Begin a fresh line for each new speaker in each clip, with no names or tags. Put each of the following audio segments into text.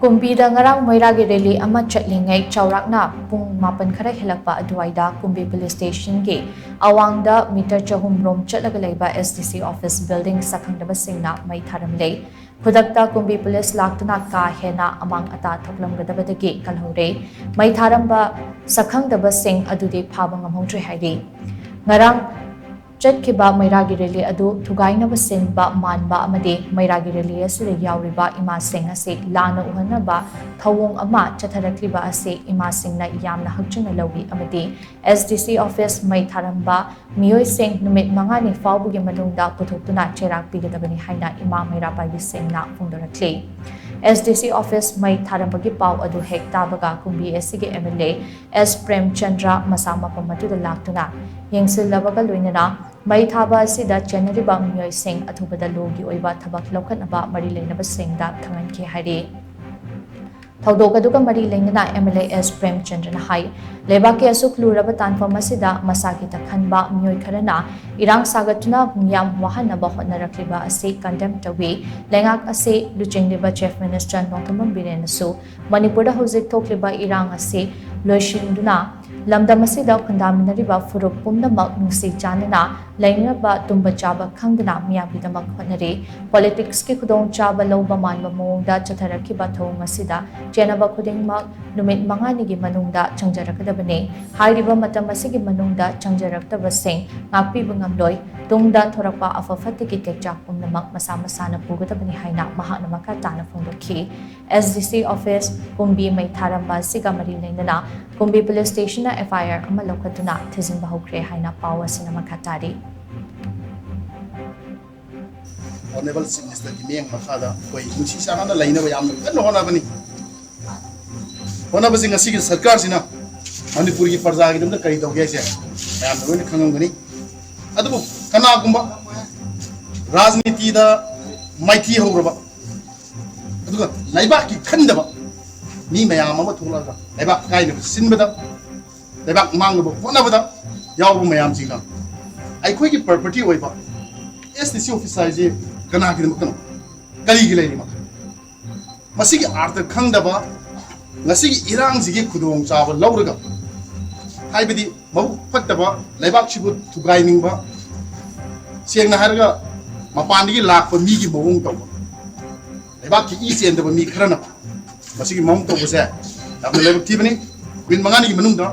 Kumbi ngarang Meira rally ama Chatlingei chaorakana pung mapan khara hellakpa aduwaida Kumbi Police Station ge awang da metre chahumrom chatlaga leiba SDC office building Sakhangdaba Singna Mei Tharamle Kudak Kumbi Police laktuna ka henna amang thoklamgadabadagi kalhoure Mei Tharambe shakhangdaba adudi phaba ngamhoudre hairi ngarang Chatkiba Meira rally adu thugainaba sinba manba amade Meira rally asida yauriba ima sing ase lana uhanaba thawong ama chatharakliba ase ima singna yamna hakchuna lawi amade SDC office Mei Tharambe miyoi sing numit mangani fawbugi manungda puthoktuna cherak pigadabani haina ima Meira pai singna phungdorakle SDC office Mei Tharambe gi pau adu hek tabaga Kumbi SG MLA S Prem Chandra masama pamatuda laktuna yengsillabaga loinana Mei thaba asida chenariba miyoi sing athubada logi oiba thabak lokhanaba mari leinaba singda thanganke hairi Thaudokaduga mari leinana MLA S Prem Chandra hai leiba ke asuk luraba tanfam asida masaki takhanba miyoi kharana irang sagatuna miyam wahanaba hotnarakliba ase condemn tawi lengak ase luchingliba chief minister Nongthamam Birenasu Manipurda hojik thokliba irang ase loishinduna lamdam asida khundaminariba furup pumnamak nungsi janana lainaba tumba chaba khangdana miyambidamak hotnare politics ki khudong chaba loba manba mongda chatharakiba thong asida chenaba khudingmak numit manganigi manungda changjarakadabane hairiba matam asigi manungda changjarakdaba sing ngakpiba ngamloi tungda thorakpa afafatiki tekjak pumnamak masa masana pugadabani haina mahakna makatana phongdokhi SDC office Kumbi Mei Tharambe siga mari leinana Kumbi Police Station FIR ama lokatuna thizingba hokre haina pawa sinama khatari
Honorable Minister Kimeng Makhada koi musi sana laina ba yam kan hona bani hona basi ngasi ki sarkar sina Manipur ki parja gi dum kai dog se yam no ni khangam gani adu kana gumba rajniti da maithi hograba adu leiba ki khandaba ni mayam ama thulaga leiba kai ne sinbada leiba mangba hona bada yaw mayam jinga ai khoi ki property oiba SDC officer je kana ki makano kali gi leini mak masigi arta khangdaba ngasigi irang jigi khudong chaba lawraga haibidi mau fattaba leibak chibu thugai ningba sengna harga mapandi gi lakpa mi gi mawung tawba leibak ki isi endaba mi kharana masigi mawung tawba se dabna leibak tibani bin mangani gi manungda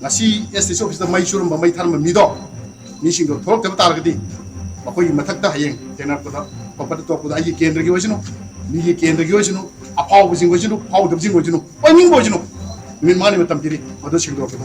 ngasi SDC officer mai shurum ba mai tharma mi do mi sing do thok ta targadi अखोई मथक्ता हयें तेनारपदा पपद तोपदा आइ केंद्र की वजनो मी केंद्र की वजनो अफाव buzzing वजनो फाव दबजिंग वजनो owning वजनो मिन मानि मतम तिरि मदो सिंगदो के